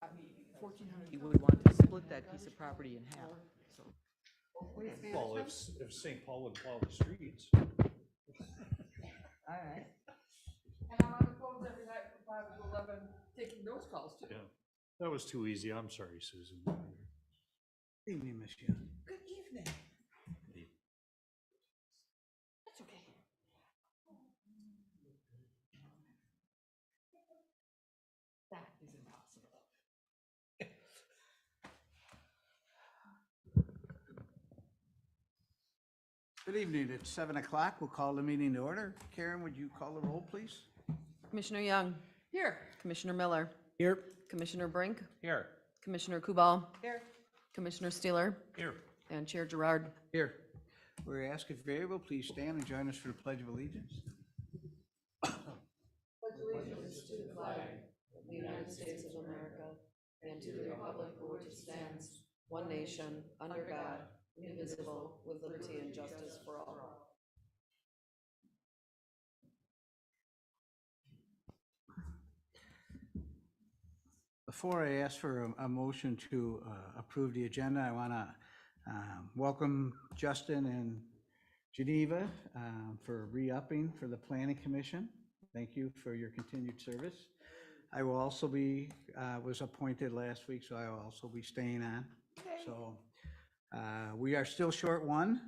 1,400, he would want to split that piece of property in half, so. Well, if St. Paul would plow the streets. All right. And I'm on the phones every night from 5 to 11, taking those calls too. Yeah, that was too easy. I'm sorry, Susan. Evening, Miss Young. Good evening. That's okay. That is impossible. Good evening. It's 7 o'clock. We'll call the meeting to order. Karen, would you call the roll, please? Commissioner Young, Here. Commissioner Miller, Here. Commissioner Brink, Here. Commissioner Kubal, Here. Commissioner Steeler, Here. and Chair Gerard. Here. We're asked if you're able, please stand and join us for the Pledge of Allegiance. Allegiance to the flag of the United States of America and to the republic for which it stands, one nation, under God, indivisible, with liberty and justice for all. Before I ask for a motion to approve the agenda, I want to welcome Justin and Geneva for re-upping for the Planning Commission. Thank you for your continued service. I will also be, was appointed last week, so I will also be staying on. So we are still short one.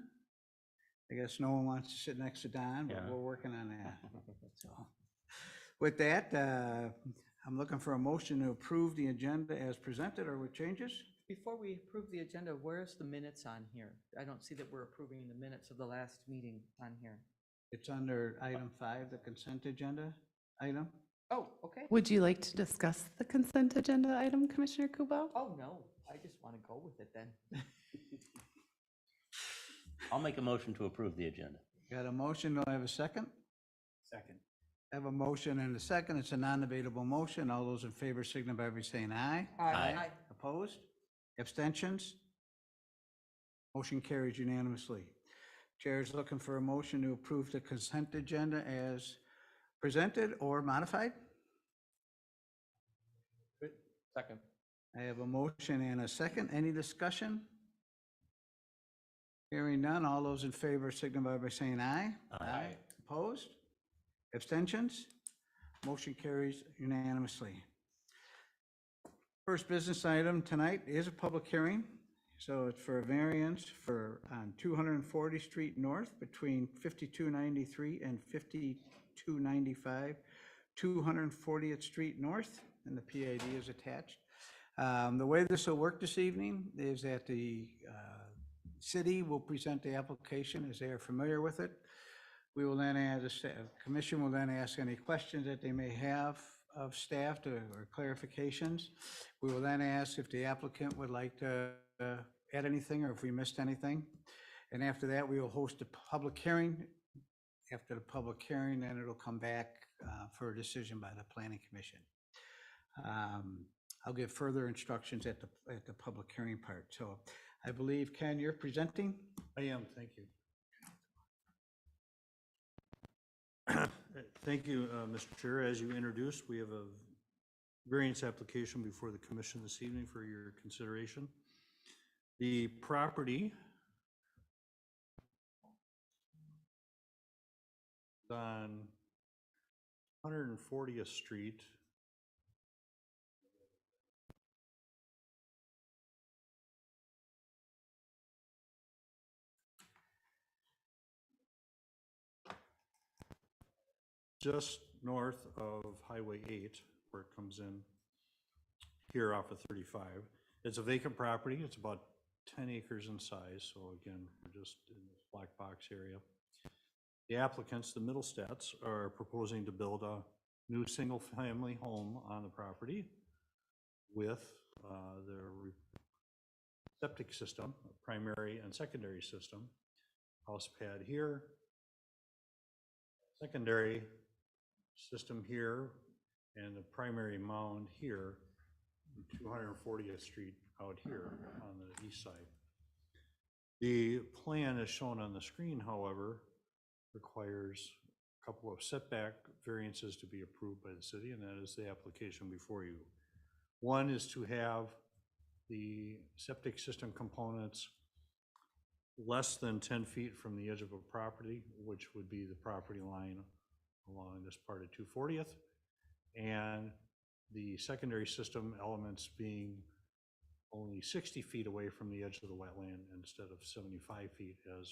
I guess no one wants to sit next to Don, but Yeah. we're working on that. So with that, I'm looking for a motion to approve the agenda as presented or with changes. Before we approve the agenda, where's the minutes on here? I don't see that we're approving the minutes of the last meeting on here. It's under item 5, the consent agenda item. Oh, okay. Would you like to discuss the consent agenda item, Commissioner Kubal? Oh, no, I just want to go with it then. I'll make a motion to approve the agenda. Got a motion, do I have a second? Second. I have a motion and a second, it's a non-debatable motion. All those in favor signify by saying aye. Aye. Opposed? Abstentions? Motion carries unanimously. Chair is looking for a motion to approve the consent agenda as presented or modified. Second. I have a motion and a second. Any discussion? Hearing none, all those in favor signify by saying aye. Aye. Opposed? Abstentions? Motion carries unanimously. First business item tonight is a public hearing. So it's for a variance for on 240th Street North between 5293 and 5295, 240th Street North, and the PID is attached. The way this will work this evening is that the city will present the application as they are familiar with it. We will then add, the commission will then ask any questions that they may have of staff or clarifications. We will then ask if the applicant would like to add anything or if we missed anything. And after that, we will host a public hearing. After the public hearing, then it'll come back for a decision by the Planning Commission. I'll give further instructions at the public hearing part. So I believe, Ken, you're presenting? I am, thank you. Thank you, Mr. Chair. As you introduced, we have a variance application before the commission this evening for your consideration. The property is on 140th Street. Just north of Highway 8, where it comes in here off of 35. It's a vacant property. It's about 10 acres in size. So again, we're just in this black box area. The applicants, the Middlestats, are proposing to build a new single-family home on the property with their septic system, primary and secondary system, house pad here, secondary system here, and the primary mound here, 240th Street out here on the east side. The plan as shown on the screen, however, requires a couple of setback variances to be approved by the city, and that is the application before you. One is to have the septic system components less than 10 feet from the edge of a property, which would be the property line along this part of 240th, and the secondary system elements being only 60 feet away from the edge of the wetland instead of 75 feet as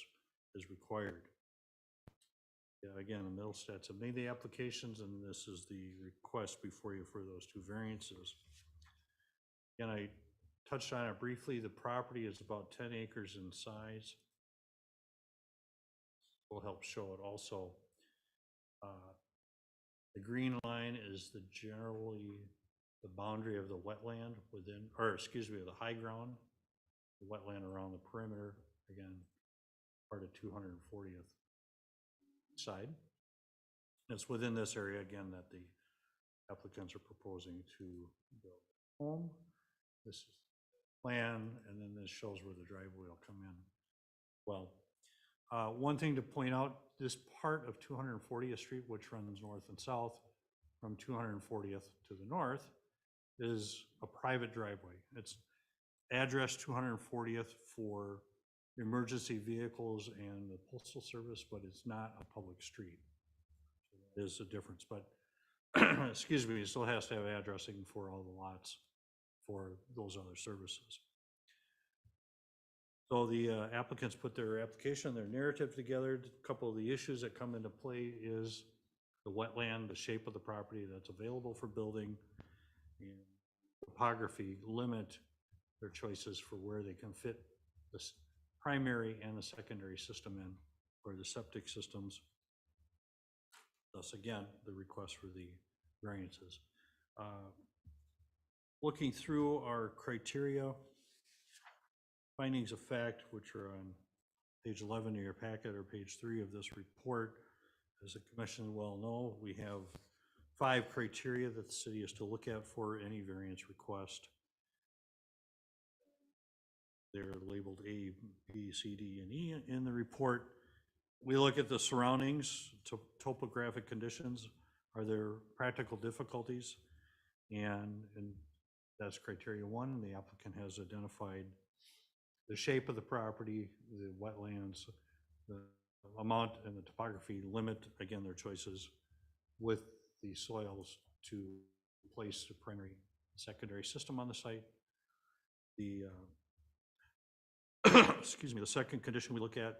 is required. Yeah, again, the Middlestats have made the applications, and this is the request before you for those two variances. Again, I touched on it briefly. The property is about 10 acres in size. Will help show it also. The green line is generally the boundary of the wetland within, or excuse me, the high ground, the wetland around the perimeter, again, part of 240th side. It's within this area, again, that the applicants are proposing to build a home. This is the plan, and then this shows where the driveway will come in. Well, one thing to point out, this part of 240th Street, which runs north and south from 240th to the north, is a private driveway. It's addressed 240th for emergency vehicles and the postal service, but it's not a public street. So that is a difference, but excuse me, it still has to have addressing for all the lots for those other services. So the applicants put their application, their narrative together. A couple of the issues that come into play is the wetland, the shape of the property that's available for building, and topography limit their choices for where they can fit the primary and the secondary system in, or the septic systems. Thus, again, the request for the variances. Looking through our criteria, findings of fact, which are on page 11 of your packet or page 3 of this report, as the commission well know, we have 5 criteria that the city is to look at for any variance request. They're labeled A, B, C, D, and E in the report. We look at the surroundings, topographic conditions. Are there practical difficulties? And that's criteria 1. The applicant has identified the shape of the property, the wetlands, the amount and the topography limit, again, their choices with the soils to place the primary secondary system on the site. The excuse me, the second condition we look at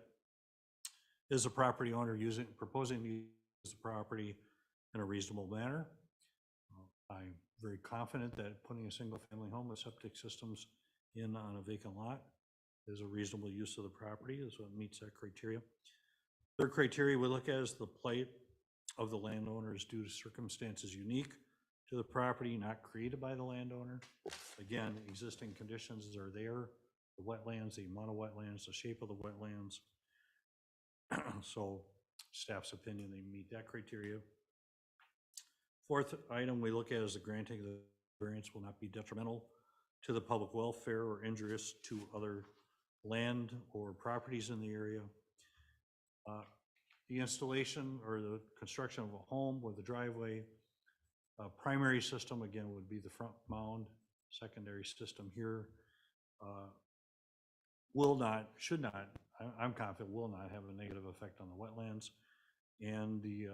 is the property owner proposing to use the property in a reasonable manner. I'm very confident that putting a single family home with septic systems in on a vacant lot is a reasonable use of the property, so it meets that criteria. Third criteria we look at is the plight of the landowner is due to circumstances unique to the property, not created by the landowner. Again, existing conditions are there, the wetlands, the amount of wetlands, the shape of the wetlands. So staff's opinion, they meet that criteria. Fourth item we look at is the granting of the variance will not be detrimental to the public welfare or injurious to other land or properties in the area. The installation or the construction of a home with a driveway, primary system again would be the front mound, secondary system here will not, should not, I'm confident will not have a negative effect on the wetlands and the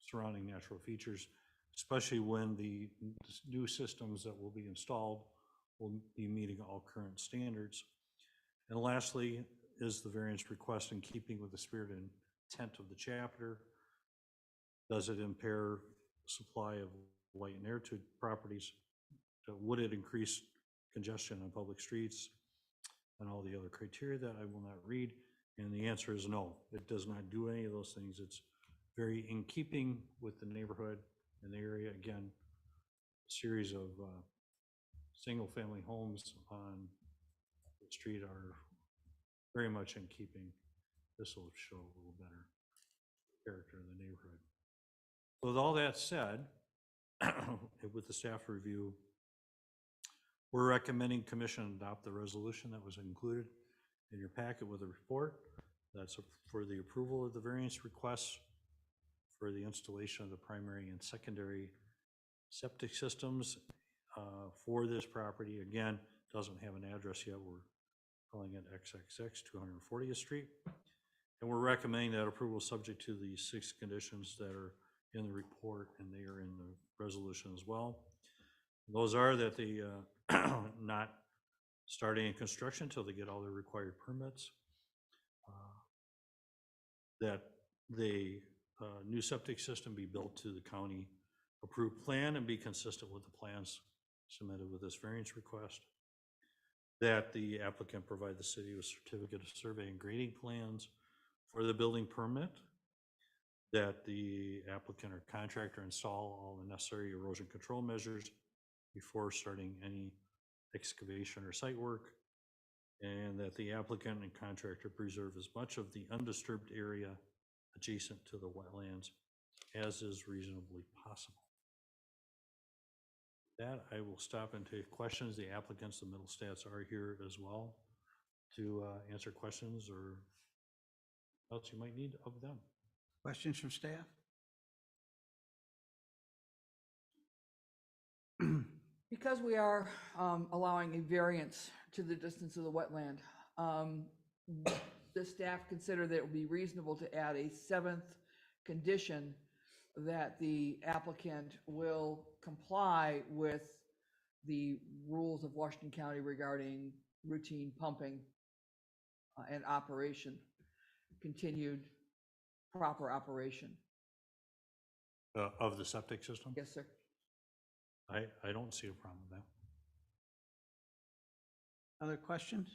surrounding natural features, especially when the new systems that will be installed will be meeting all current standards. And lastly is the variance request in keeping with the spirit and intent of the chapter. Does it impair supply of light and air to properties? Would it increase congestion on public streets? And all the other criteria that I will not read. And the answer is no, it does not do any of those things. It's very in keeping with the neighborhood and the area. Again, a series of single family homes on the street are very much in keeping. This will show a little better character in the neighborhood. So with all that said, with the staff review, we're recommending commission adopt the resolution that was included in your packet with the report. That's for the approval of the variance requests for the installation of the primary and secondary septic systems for this property. Again, doesn't have an address yet. We're calling it XXX 240th Street. And we're recommending that approval subject to the 6 conditions that are in the report, and they are in the resolution as well. Those are that they not starting in construction until they get all their required permits. That the new septic system be built to the county approved plan and be consistent with the plans submitted with this variance request. That the applicant provide the city with certificate of survey and grading plans for the building permit. That the applicant or contractor install all the necessary erosion control measures before starting any excavation or site work. And that the applicant and contractor preserve as much of the undisturbed area adjacent to the wetlands as is reasonably possible. That I will stop and take questions. The applicants, the Middlestats, are here as well to answer questions or else you might need of them. Questions from staff? Because we are allowing a variance to the distance of the wetland, the staff consider that it would be reasonable to add a 7th condition that the applicant will comply with the rules of Washington County regarding routine pumping and operation, continued proper operation. Of the septic system? Yes, sir. I don't see a problem with that. Other questions?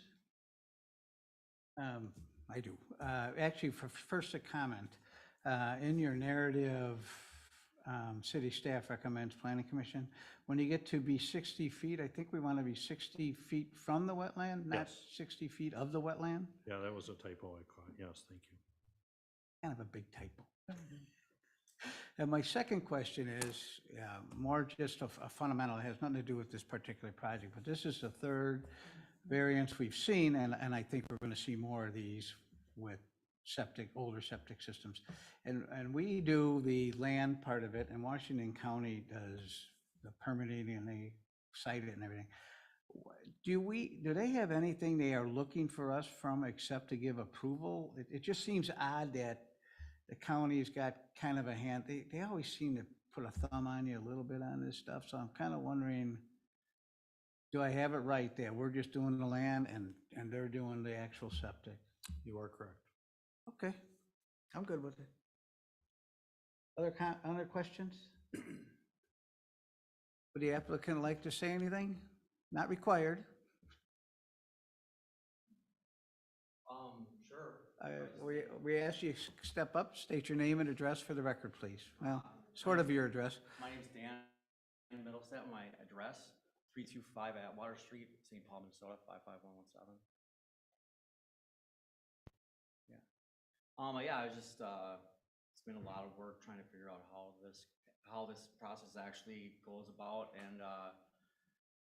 I do. Actually, first a comment. In your narrative, city staff recommends planning commission. When you get to be 60 feet, I think we want to be 60 feet from the wetland, not Yes. 60 feet of the wetland. Yeah, that was a typo I caught. Yes, thank you. Kind of a big typo. And my second question is more just a fundamental, it has nothing to do with this particular project, but this is the 3rd variance we've seen, and I think we're going to see more of these with older septic systems. And we do the land part of it, and Washington County does the permitting, and they cite it and everything. Do they have anything they are looking for us from except to give approval? It just seems odd that the county's got kind of a hand, they always seem to put a thumb on you a little bit on this stuff, so I'm kind of wondering, do I have it right that we're just doing the land and they're doing the actual septic? You are correct. Okay, I'm good with it. Other questions? Would the applicant like to say anything? Not required. Sure. We ask you to step up, state your name and address for the record, please. Well, sort of your address. My name's Dan Middlestat. My address, 325 Atwater Street, St. Paul, Minnesota, 55117. Yeah. Yeah, I was just, it's been a lot of work trying to figure out how this process actually goes about, and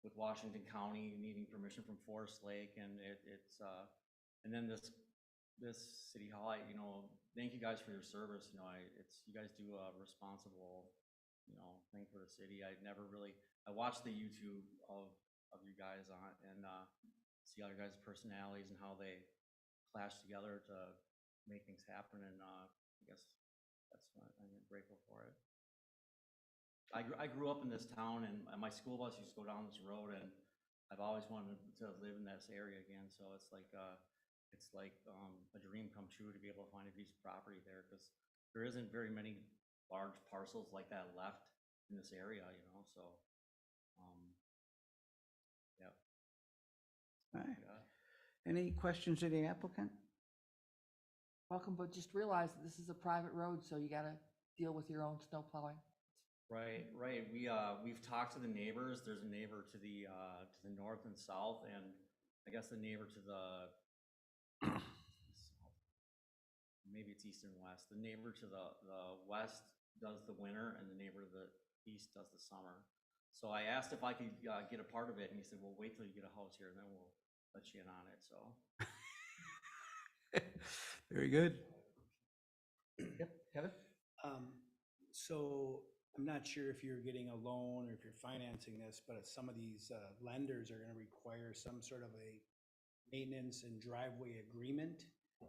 with Washington County needing permission from Forest Lake, and and then this city hall, thank you guys for your service. You guys do a responsible, thing for the city. I watched the YouTube of you guys on, and see all your guys' personalities and how they clash together to make things happen, and I guess that's what I'm grateful for it. I grew up in this town, and my school bus used to go down this road, and I've always wanted to live in this area again. So it's like a dream come true to be able to find a piece of property there, because there isn't very many large parcels like that left in this area, So, yeah. All right. Any questions of the applicant? Welcome, but just realize that this is a private road, so you gotta deal with your own snow plowing. Right. We've talked to the neighbors. There's a neighbor to the north and south, and I guess the neighbor to the maybe it's east and west. The neighbor to the west does the winter, and the neighbor to the east does the summer. So I asked if I could get a part of it, and he said, "Well, wait till you get a house here, and then we'll let you in on it." So. Very good. Yep, Kevin? So I'm not sure if you're getting a loan or if you're financing this, but some of these lenders are gonna require some sort of a maintenance and driveway agreement.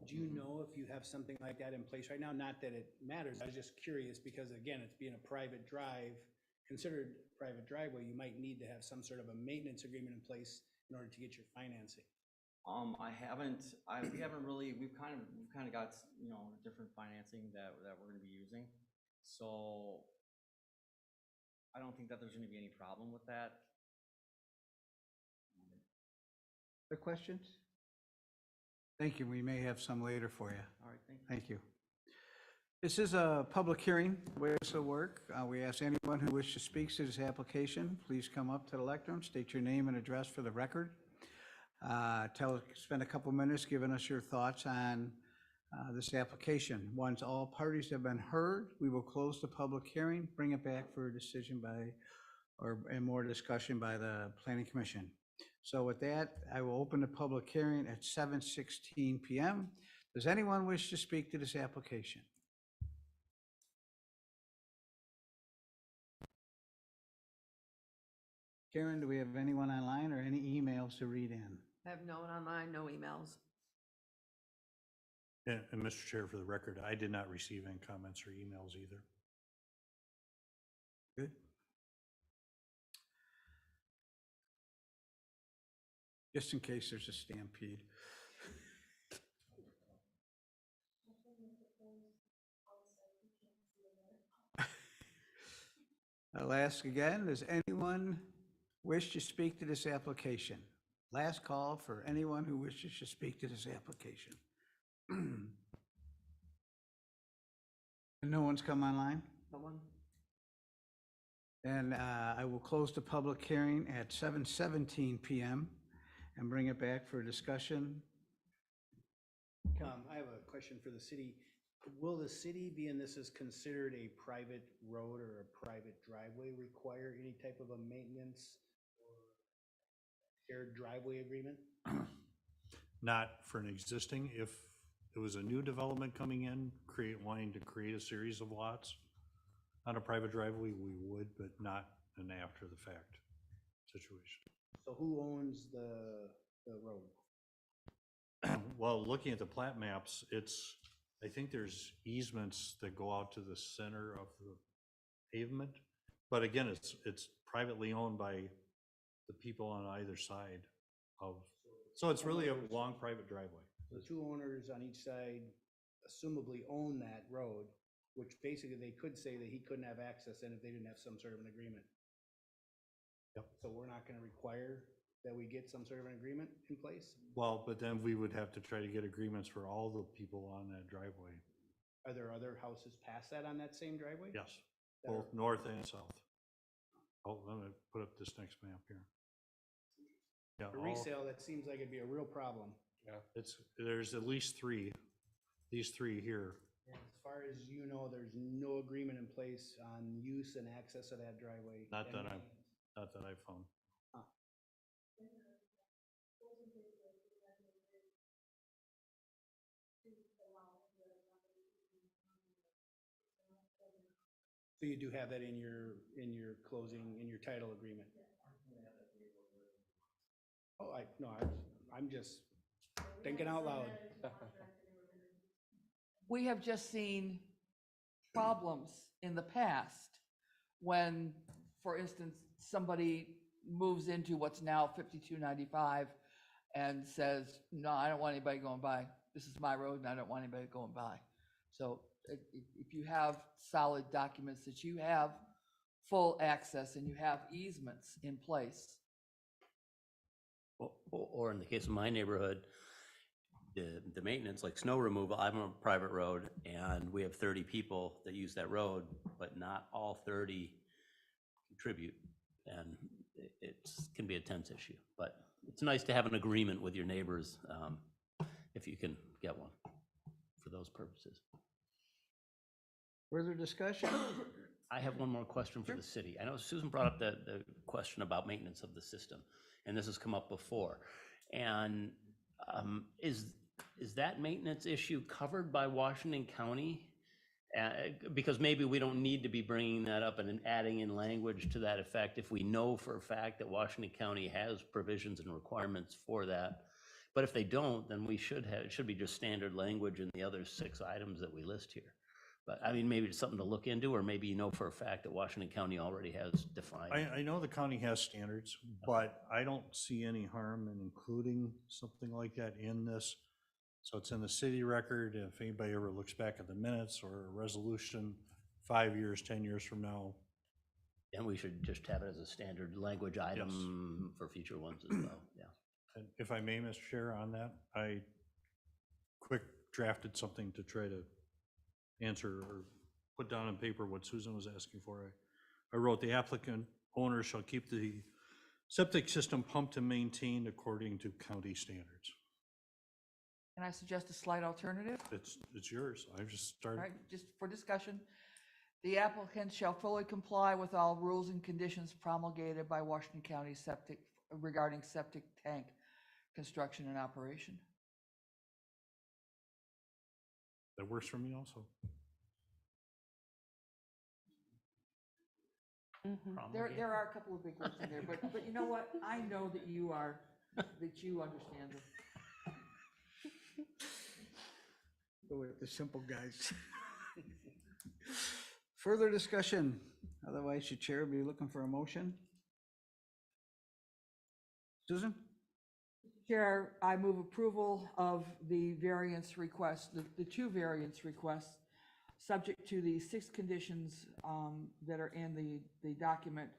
Do you know if you have something like that in place right now? Not that it matters, I was just curious, because again, it's being a private drive, considered private driveway, you might need to have some sort of a maintenance agreement in place in order to get your financing. We haven't really, we've kind of got, you know, different financing that we're gonna be using. So I don't think that there's gonna be any problem with that. Other questions? Thank you. We may have some later for you. All right, thank you. Thank you. This is a public hearing, where this will work. We ask anyone who wishes to speak to this application, please come up to the lectern, state your name and address for the record. Spend a couple minutes giving us your thoughts on this application. Once all parties have been heard, we will close the public hearing, bring it back for a decision and more discussion by the Planning Commission. So with that, I will open the public hearing at 7:16 p.m. Does anyone wish to speak to this application? Karen, do we have anyone online or any emails to read in? I have no one online, no emails. And Mr. Chair, for the record, I did not receive any comments or emails either. Good. Just in case there's a stampede. I'll ask again, does anyone wish to speak to this application? Last call for anyone who wishes to speak to this application. And no one's come online? No one? And I will close the public hearing at 7:17 p.m. and bring it back for discussion. I have a question for the city. Will the city, being this is considered a private road or a private driveway, require any type of a maintenance or shared driveway agreement? Not for an existing, if it was a new development coming in, wanting to create a series of lots on a private driveway, we would, but not an after the fact situation. So who owns the road? Well, looking at the plat maps, I think there's easements that go out to the center of the pavement. But again, it's privately owned by the people on either side of, so it's really a long private driveway. The two owners on each side assumably own that road, which basically they could say that he couldn't have access in if they didn't have some sort of an agreement. Yep. So we're not gonna require that we get some sort of an agreement in place? Well, but then we would have to try to get agreements for all the people on that driveway. Are there other houses past that on that same driveway? Yes, That both are- north and south. Oh, let me put up this next map here. Yeah, For resale, that seems like it'd be a real problem. there's at least three, these three here. As far as you know, there's no agreement in place on use and access of that driveway. Not that I found. So you do have that in your closing, in your title agreement? Oh, I'm just thinking out loud. We have just seen problems in the past when, for instance, somebody moves into what's now 5295 and says, no, I don't want anybody going by. This is my road and I don't want anybody going by. So if you have solid documents that you have full access and you have easements in place. Or in the case of my neighborhood, the maintenance, like snow removal, I'm on a private road and we have 30 people that use that road, but not all 30 contribute. And it can be a tense issue, but it's nice to have an agreement with your neighbors if you can get one for those purposes. Further discussion? I have one more question for the city. I know Susan brought up the question about maintenance of the system, and this has come up before. And is that maintenance issue covered by Washington County Because maybe we don't need to be bringing that up and then adding in language to that effect if we know for a fact that Washington County has provisions and requirements for that. But if they don't, then we should have, it should be just standard language in the other 6 items that we list here. But I mean, maybe it's something to look into, or maybe you know for a fact that Washington County already has defined. I know the county has standards, but I don't see any harm in including something like that in this. So it's in the city record. If anybody ever looks back at the minutes or a resolution 5 years, 10 years from now. And we should just have it as a standard language item for future ones as well, yeah. And if I may, Mr. Chair, on that, I quick drafted something to try to answer or put down on paper what Susan was asking for. I wrote, the applicant owner shall keep the septic system pumped and maintained according to county standards. Can I suggest a slight alternative? It's yours. I've just All started. right, just for discussion. The applicant shall fully comply with all rules and conditions promulgated by Washington County Septic regarding septic tank construction and operation. That works for me also. There are a couple of big words in there, but you know what? I know that you understand them. Go with the simple guys. Further discussion, otherwise your chair will be looking for a motion. Susan? Chair, I move approval of the variance request, the 2 variance requests, subject to the 6 conditions that are in the document,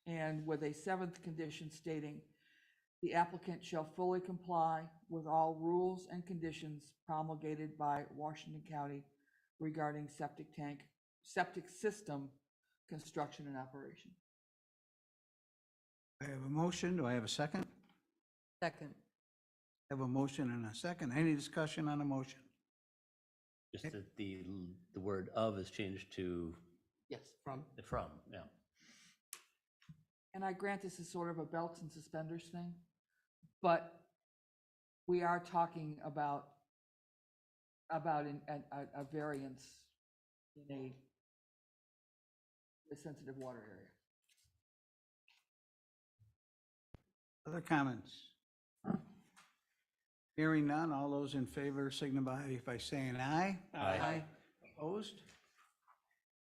and with a 7th condition stating, the applicant shall fully comply with all rules and conditions promulgated by Washington County regarding septic system construction and operation. I have a motion. Do I have a second? Second. I have a motion and a second. Any discussion on a motion? Just that the word of is changed to Yes, from. Yeah. And I grant this is sort of a belts and suspenders thing, but we are talking about a variance in a sensitive water area. Other comments? Hearing none, all those in favor signify by saying aye. Aye. Opposed?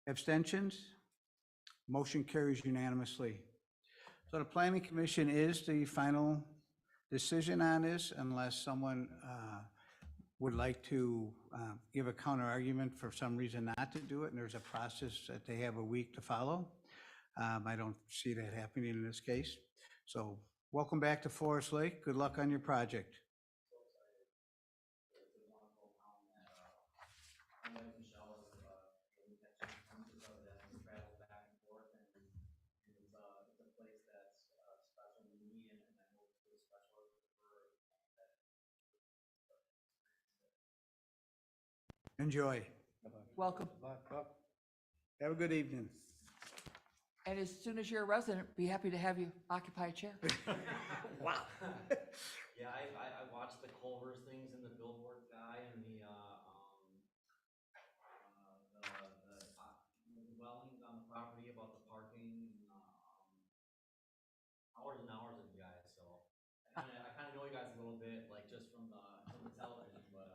Abstentions? Motion carries unanimously. So the planning commission is the final decision on this unless someone would like to give a counter argument for some reason not to do it, and there's a process that they have a week to follow. I don't see that happening in this case. So welcome back to Forest Lake. Good luck on your project. Enjoy. Welcome. Have a good evening. And as soon as you're a resident, be happy to have you occupy a chair. Wow. Yeah, I watched the Culver's things and the billboard guy and the dwellings on the property about the parking, hours and hours of you guys, so I kind of know you guys a little bit, like just from the television, but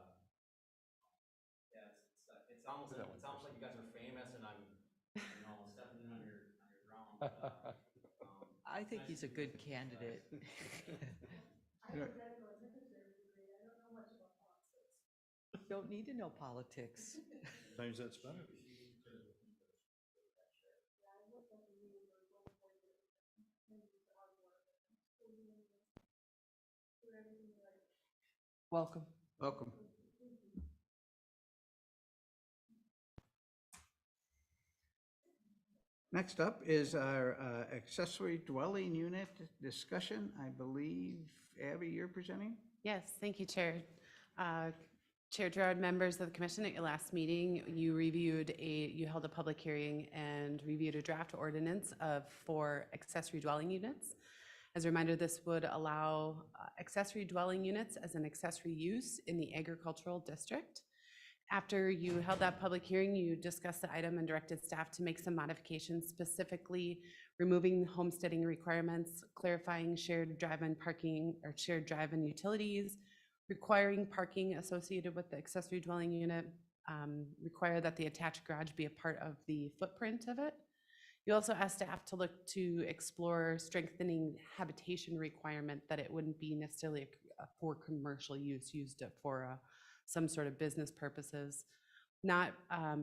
yeah, it sounds like you guys are famous and I'm, stepping in on your ground. But, I think he's a good candidate. Don't need to know politics. Sometimes that's better. Welcome. Welcome. Next up is our accessory dwelling unit discussion. I believe, Abby, you're presenting? Yes, thank you, Chair. Chair Gerard, members of the commission, at your last meeting, you held a public hearing and reviewed a draft ordinance for accessory dwelling units. As a reminder, this would allow accessory dwelling units as an accessory use in the agricultural district. After you held that public hearing, you discussed the item and directed staff to make some modifications, specifically removing homesteading requirements, clarifying shared drive-in parking or shared drive-in utilities, requiring parking associated with the accessory dwelling unit, require that the attached garage be a part of the footprint of it. You also asked staff to look to explore strengthening habitation requirement, that it wouldn't be necessarily for commercial use, used for some sort of business purposes, not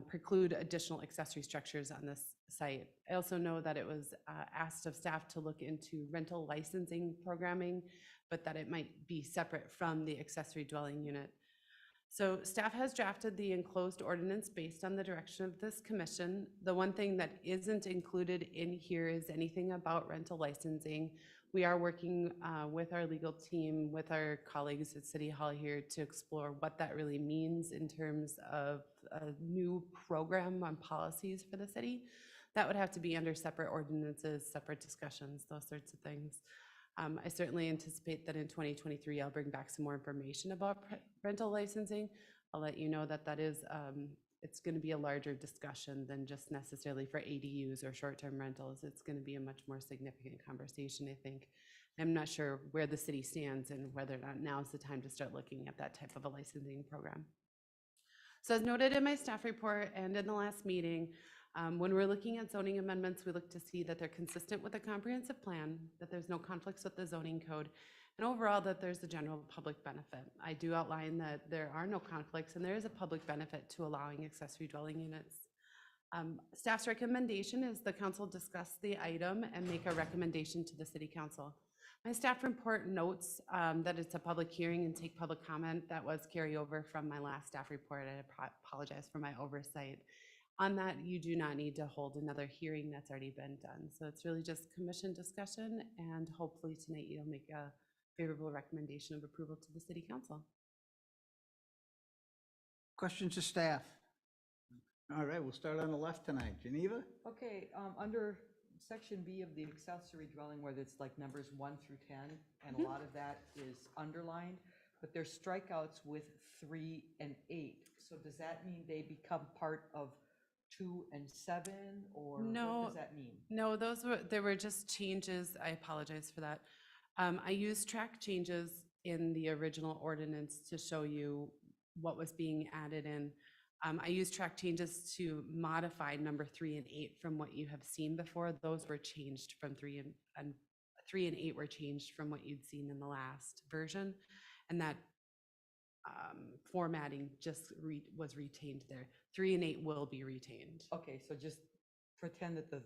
preclude additional accessory structures on this site. I also know that it was asked of staff to look into rental licensing programming, but that it might be separate from the accessory dwelling unit. So staff has drafted the enclosed ordinance based on the direction of this commission. The one thing that isn't included in here is anything about rental licensing. We are working with our legal team, with our colleagues at City Hall here, to explore what that really means in terms of a new program on policies for the city. That would have to be under separate ordinances, separate discussions, those sorts of things. I certainly anticipate that in 2023, I'll bring back some more information about rental licensing. I'll let you know that that is, it's going to be a larger discussion than just necessarily for ADUs or short-term rentals. It's going to be a much more significant conversation, I think. I'm not sure where the city stands and whether or not now is the time to start looking at that type of a licensing program. So as noted in my staff report and in the last meeting, when we're looking at zoning amendments, we look to see that they're consistent with the comprehensive plan, that there's no conflicts with the zoning code, and overall that there's a general public benefit. I do outline that there are no conflicts and there is a public benefit to allowing accessory dwelling units. Staff's recommendation is the council discuss the item and make a recommendation to the city council. My staff report notes that it's a public hearing and take public comment. That was carryover from my last staff report. I apologize for my oversight. On that, you do not need to hold another hearing, that's already been done. So it's really just commission discussion, and hopefully tonight you'll make a favorable recommendation of approval to the city council. Questions of staff? All right, we'll start on the left tonight. Geneva? Okay, under section B of the accessory dwelling, where it's like numbers 1 through 10, and a lot of that is underlined, but there's strikeouts with 3 and 8. So does that mean they become part of 2 and 7, or No, what does that mean? No, there were just changes. I apologize for that. I used track changes in the original ordinance to show you what was being added in. I used track changes to modify number 3 and 8 from what you have seen before. Those were changed from 3 and 8 were changed from what you'd seen in the last version, and that formatting just was retained there. 3 and 8 will be retained. Okay, so just pretend that the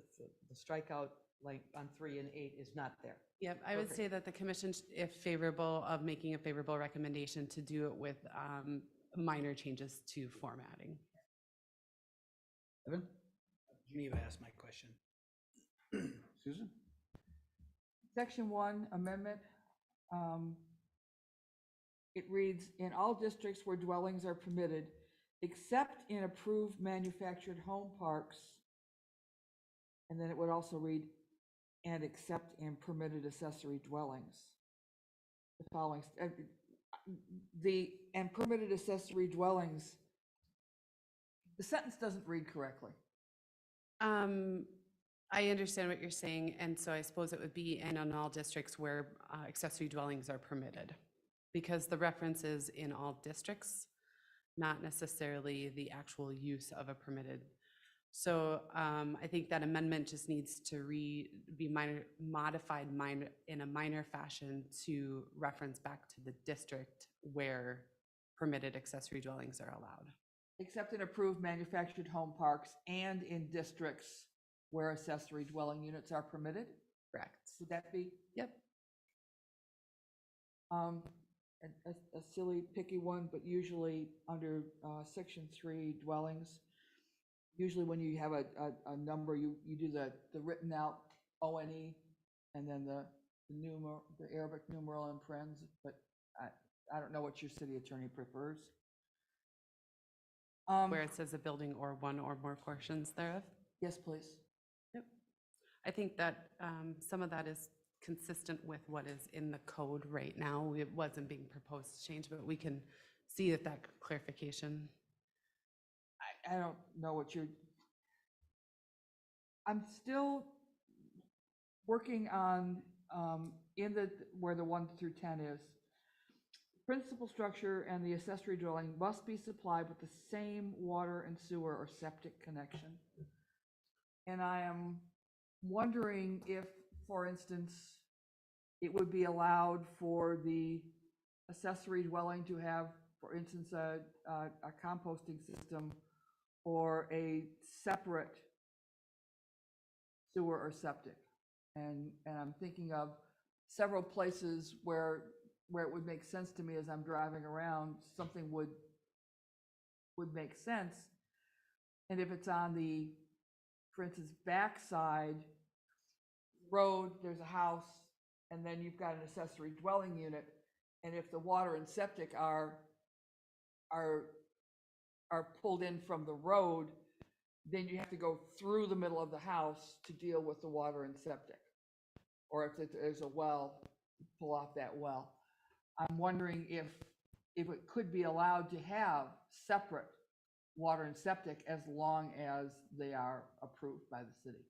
strikeout like on 3 and 8 is not there. Yep, I would Perfect. say that the commission, if favorable, of making a favorable recommendation to do it with minor changes to formatting. Evan? Geneva asked my question. Susan? Section 1 amendment, it reads, in all districts where dwellings are permitted, except in approved manufactured home parks, and then it would also read, and except in permitted accessory dwellings. The following, and permitted accessory dwellings, the sentence doesn't read correctly. I understand what you're saying, and so I suppose it would be in on all districts where accessory dwellings are permitted, because the reference is in all districts, not necessarily the actual use of a permitted. So I think that amendment just needs to be modified in a minor fashion to reference back to the district where permitted accessory dwellings are allowed. Except in approved manufactured home parks and in districts where accessory dwelling units are permitted? Correct. Would that be? Yep. A silly picky one, but usually under section 3 dwellings, usually when you have a number, you do the written out ONE and then the Arabic numeral in parens, but I don't know what your city attorney prefers. Where it says a building or one or more portions thereof. Yes, please. Yep. I think that some of that is consistent with what is in the code right now. It wasn't being proposed to change, but we can see if that clarification I don't know what I'm still working on, in where the 1 through 10 is. Principal structure and the accessory dwelling must be supplied with the same water and sewer or septic connection. And I am wondering if, for instance, it would be allowed for the accessory dwelling to have, for instance, a composting system or a separate sewer or septic. And I'm thinking of several places where it would make sense to me as I'm driving around, something would make sense. And if it's on the, for instance, backside road, there's a house, and then you've got an accessory dwelling unit, and if the water and septic are pulled in from the road, then you have to go through the middle of the house to deal with the water and septic. Or if there's a well, pull off that well. I'm wondering if it could be allowed to have separate water and septic as long as they are approved by the city.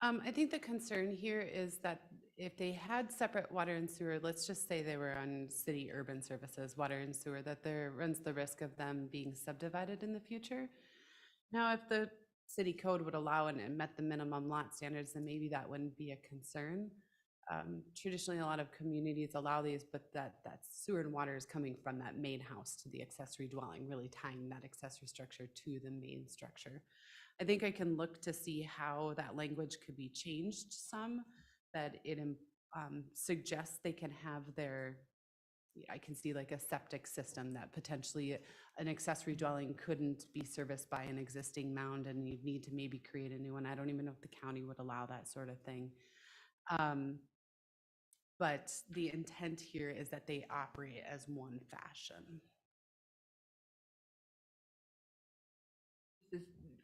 I think the concern here is that if they had separate water and sewer, let's just say they were on city urban services, water and sewer, that there runs the risk of them being subdivided in the future. Now, if the city code would allow it and met the minimum lot standards, then maybe that wouldn't be a concern. Traditionally, a lot of communities allow these, but that sewer and water is coming from that main house to the accessory dwelling, really tying that accessory structure to the main structure. I think I can look to see how that language could be changed some, that it suggests they can have their, I can see like a septic system that potentially an accessory dwelling couldn't be serviced by an existing mound and you'd need to maybe create a new one. I don't even know if the county would allow that sort of thing. But the intent here is that they operate as one fashion.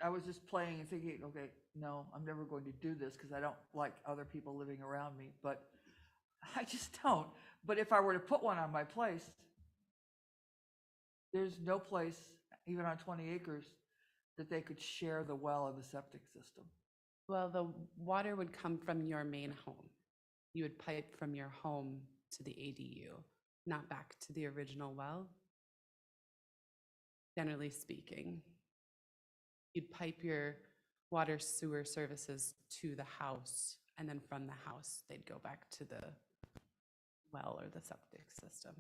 I was just playing and thinking, okay, no, I'm never going to do this because I don't like other people living around me, but I just don't. But if I were to put one on my place, there's no place, even on 20 acres, that they could share the well and the septic system. Well, the water would come from your main home. You would pipe from your home to the ADU, not back to the original well, generally speaking. You'd pipe your water sewer services to the house, and then from the house, they'd go back to the well or the septic system.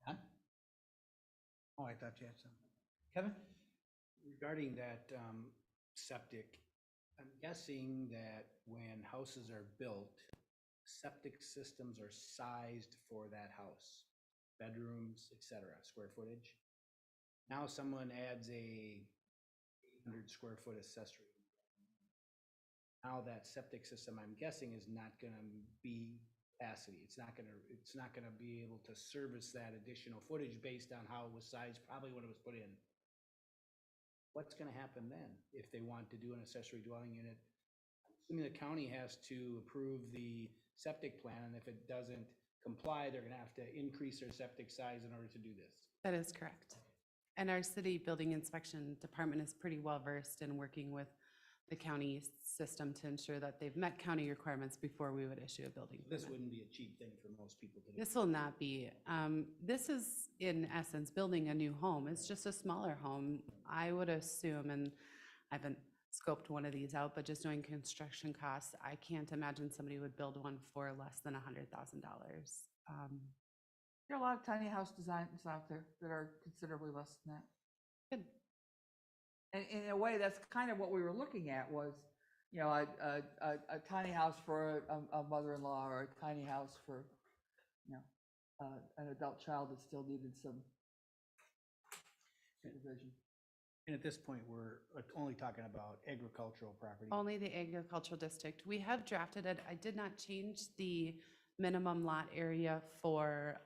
Don? Oh, I thought you had some. Kevin? Regarding that septic, I'm guessing that when houses are built, septic systems are sized for that house, bedrooms, etc., square footage. Now someone adds a 800 square foot accessory. Now that septic system, I'm guessing, is not going to be capacity. It's not going to be able to service that additional footage based on how it was sized, probably when it was put in. What's going to happen then if they want to do an accessory dwelling unit? Assuming the county has to approve the septic plan, and if it doesn't comply, they're going to have to increase their septic size in order to do this. That is correct. And our city building inspection department is pretty well versed in working with the county system to ensure that they've met county requirements before we would issue a building permit. This wouldn't be a cheap thing for most people to do. This will not be. This is, in essence, building a new home. It's just a smaller home. I would assume, and I haven't scoped one of these out, but just doing construction costs, I can't imagine somebody would build one for less than $100,000. There are a lot of tiny house designs out there that are considerably less than that. Good. And in a way, that's kind of what we were looking at was, you know, a tiny house for a mother-in-law or a tiny house for, you know, an adult child that still needed some supervision. And at this point, we're only talking about agricultural property. Only the agricultural district. We have drafted it. I did not change the minimum lot area for,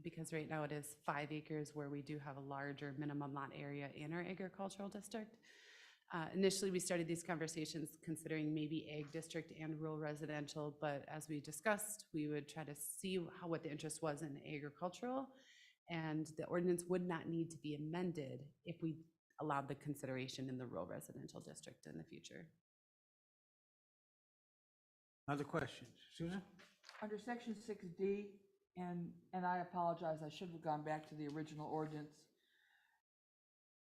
because right now it is 5 acres where we do have a larger minimum lot area in our agricultural district. Initially, we started these conversations considering maybe ag district and rural residential, but as we discussed, we would try to see what the interest was in agricultural. And the ordinance would not need to be amended if we allowed the consideration in the rural residential district in the future. Other questions? Susan? Under section 6D, and I apologize, I should have gone back to the original ordinance.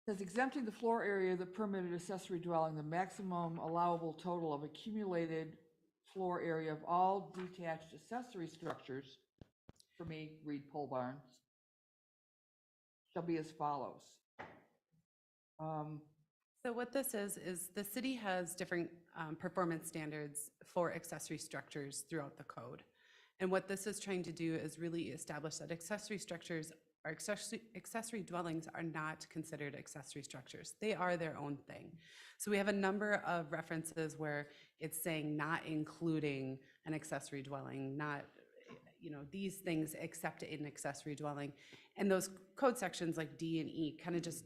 It says exempting the floor area of the permitted accessory dwelling, the maximum allowable total of accumulated floor area of all detached accessory structures, for me, read pole barns, shall be as follows. So what this is the city has different performance standards for accessory structures throughout the code. And what this is trying to do is really establish that accessory structures or accessory dwellings are not considered accessory structures. They are their own thing. So we have a number of references where it's saying not including an accessory dwelling, not, you know, these things except in accessory dwelling. And those code sections like D and E kind of just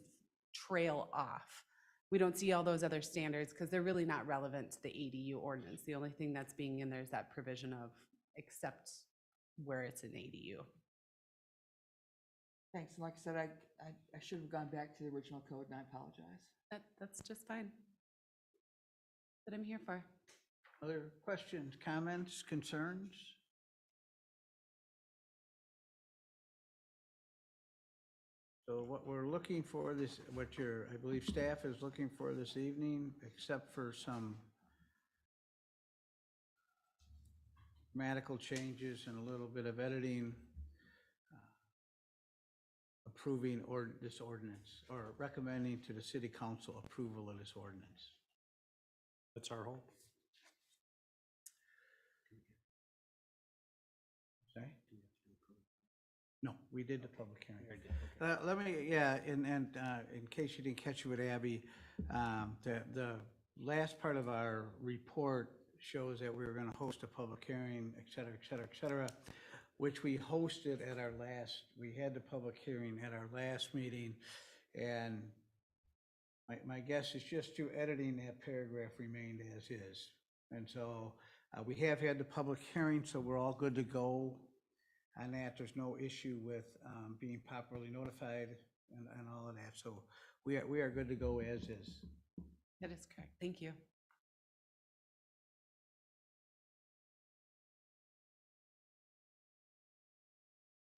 trail off. We don't see all those other standards because they're really not relevant to the ADU ordinance. The only thing that's being in there is that provision of except where it's an ADU. Thanks, and like I said, I should have gone back to the original code, and I apologize. That's just fine. That's what I'm here for. Other questions, comments, concerns? So what we're looking for this, I believe staff is looking for this evening, except for some grammatical changes and a little bit of editing, approving this ordinance, or recommending to the city council approval of this ordinance. That's our hope. Sorry? No, we did the public hearing. Let me, yeah, and in case you didn't catch it with Abby, the last part of our report shows that we were going to host a public hearing, et cetera, et cetera, et cetera, which we hosted at our last, we had the public hearing at our last meeting, and my guess is just through editing, that paragraph remained as is. And so we have had the public hearing, so we're all good to go on that. There's no issue with being properly notified and all of that. So we are good to go as is. That is correct. Thank you.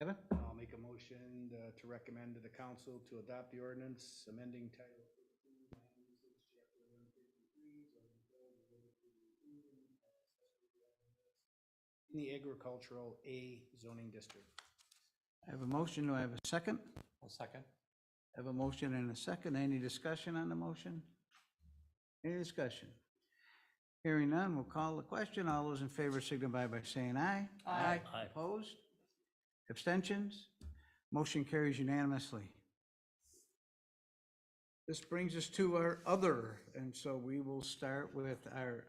Kevin? I'll make a motion to recommend to the council to adopt the ordinance amending Title 15, Chapter 153, zoning code related to inclusion of accessory dwelling units in the agricultural A zoning district. I have a motion. Do I have a second? I'll second. I have a motion and a second. Any discussion on the motion? Any discussion? Hearing none, we'll call the question. All those in favor signify by saying aye. Aye. Aye. Opposed? Abstentions? Motion carries unanimously. This brings us to our other, and so we will start with our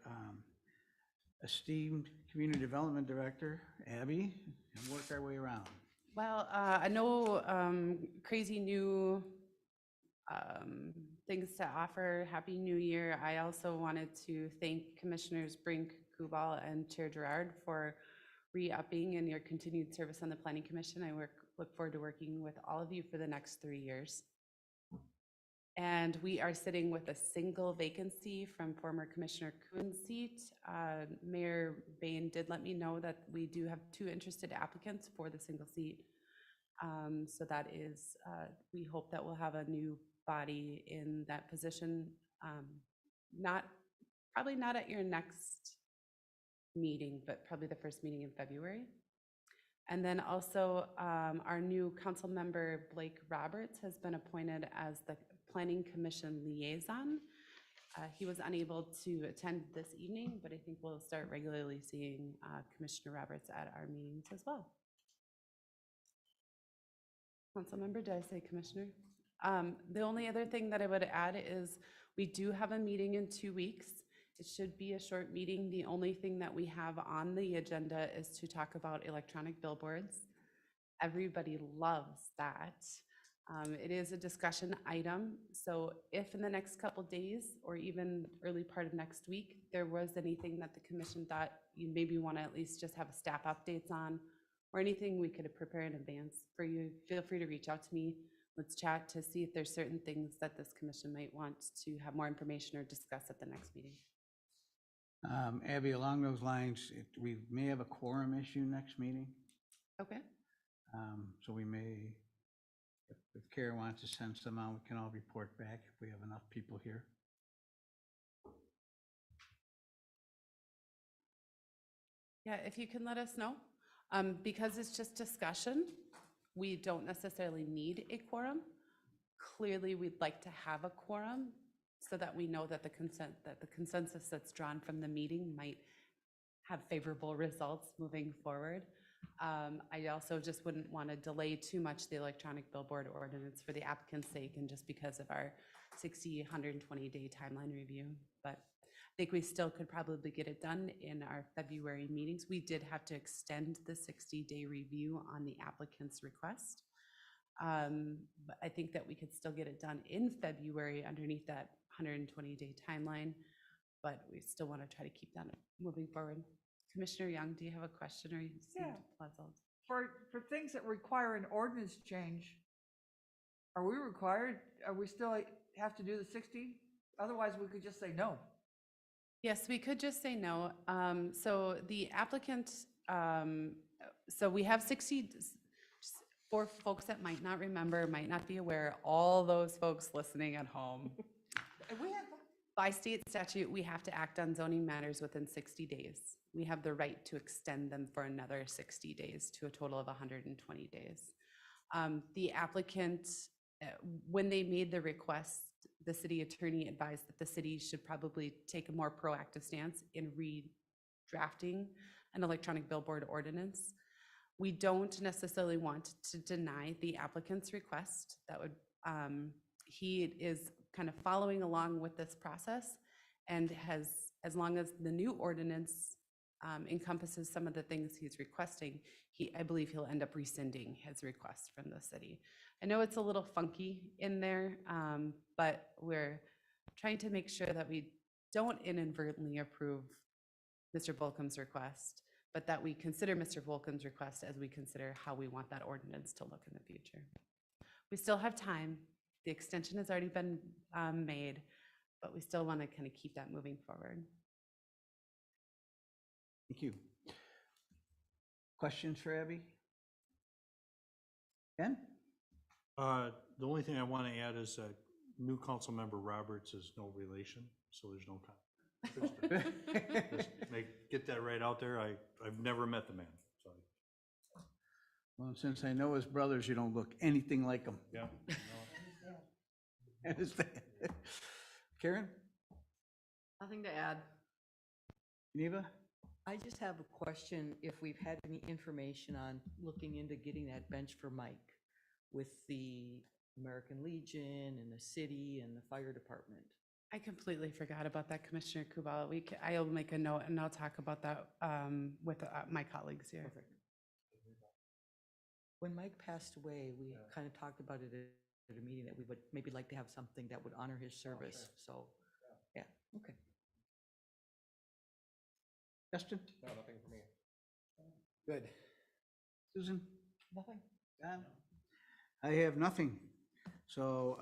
esteemed Community Development Director, Abby, and work our way around. Well, I know crazy new things to offer. Happy New Year. I also wanted to thank Commissioners Brink, Kubal, and Chair Gerard for re-upping and your continued service on the Planning Commission. I look forward to working with all of you for the next 3 years. And we are sitting with a single vacancy from former Commissioner Kuhn's seat. Mayor Bain did let me know that we do have 2 interested applicants for the single seat. So that is, we hope that we'll have a new body in that position. Probably not at your next meeting, but probably the first meeting in February. And then also our new council member, Blake Roberts, has been appointed as the Planning Commission liaison. He was unable to attend this evening, but I think we'll start regularly seeing Commissioner Roberts at our meetings as well. Council member, did I say Commissioner? The only other thing that I would add is we do have a meeting in 2 weeks. It should be a short meeting. The only thing that we have on the agenda is to talk about electronic billboards. Everybody loves that. It is a discussion item, so if in the next couple days or even early part of next week, there was anything that the commission thought you maybe want to at least just have staff updates on, or anything we could prepare in advance for you, feel free to reach out to me. Let's chat to see if there's certain things that this commission might want to have more information or discuss at the next meeting. Abby, along those lines, we may have a quorum issue next meeting. Okay. So we may, if Kara wants to send some out, we can all report back if we have enough people here. Yeah, if you can let us know. Because it's just discussion, we don't necessarily need a quorum. Clearly, we'd like to have a quorum so that we know that the consensus that's drawn from the meeting might have favorable results moving forward. I also just wouldn't want to delay too much the electronic billboard ordinance for the applicant's sake and just because of our 60, 120-day timeline review. But I think we still could probably get it done in our February meetings. We did have to extend the 60-day review on the applicant's request. But I think that we could still get it done in February underneath that 120-day timeline, but we still want to try to keep that moving forward. Commissioner Young, do you have a question or you seem puzzled? For things that require an ordinance change, are we still have to do the 60? Otherwise, we could just say no. Yes, we could just say no. So the applicant, so we have 60, for folks that might not remember, might not be aware, all those folks listening at home. By state statute, we have to act on zoning matters within 60 days. We have the right to extend them for another 60 days to a total of 120 days. The applicant, when they made the request, the city attorney advised that the city should probably take a more proactive stance in redrafting an electronic billboard ordinance. We don't necessarily want to deny the applicant's request. That would, he is kind of following along with this process and has, as long as the new ordinance encompasses some of the things he's requesting, I believe he'll end up rescinding his request from the city. I know it's a little funky in there, but we're trying to make sure that we don't inadvertently approve Mr. Volkom's request, but that we consider Mr. Volkom's request as we consider how we want that ordinance to look in the future. We still have time. The extension has already been made, but we still want to kind of keep that moving forward. Thank you. Questions for Abby? Ken? The only thing I want to add is that new council member Roberts is no relation, so there's no conflict. Just get that right out there. I've never met the man, so. Well, since I know his brothers, you don't look anything like him. Yeah. Karen? Nothing to add. Geneva? I just have a question, if we've had any information on looking into getting that bench for Mike with the American Legion and the city and the fire department. I completely forgot about that, Commissioner Kubal. I'll make a note and I'll talk about that with my colleagues here. Perfect. When Mike passed away, we kind of talked about it at a meeting that we would maybe like to have something that would honor his service. So, yeah, okay. Justin? No, nothing for me. Good. Susan? Nothing. Don? I have nothing. So,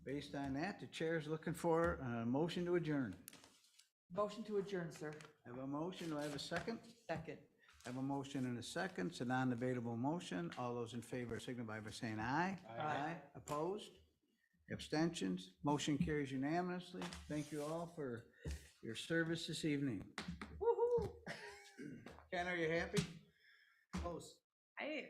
based on that, the chair is looking for a motion to adjourn. Motion to adjourn, sir. I have a motion. Do I have a second? Second. I have a motion and a second. It's a non-debatable motion. All those in favor signify by saying aye. Aye. Opposed? Abstentions? Motion carries unanimously. Thank you all for your service this evening. Woo-hoo! Ken, are you happy? I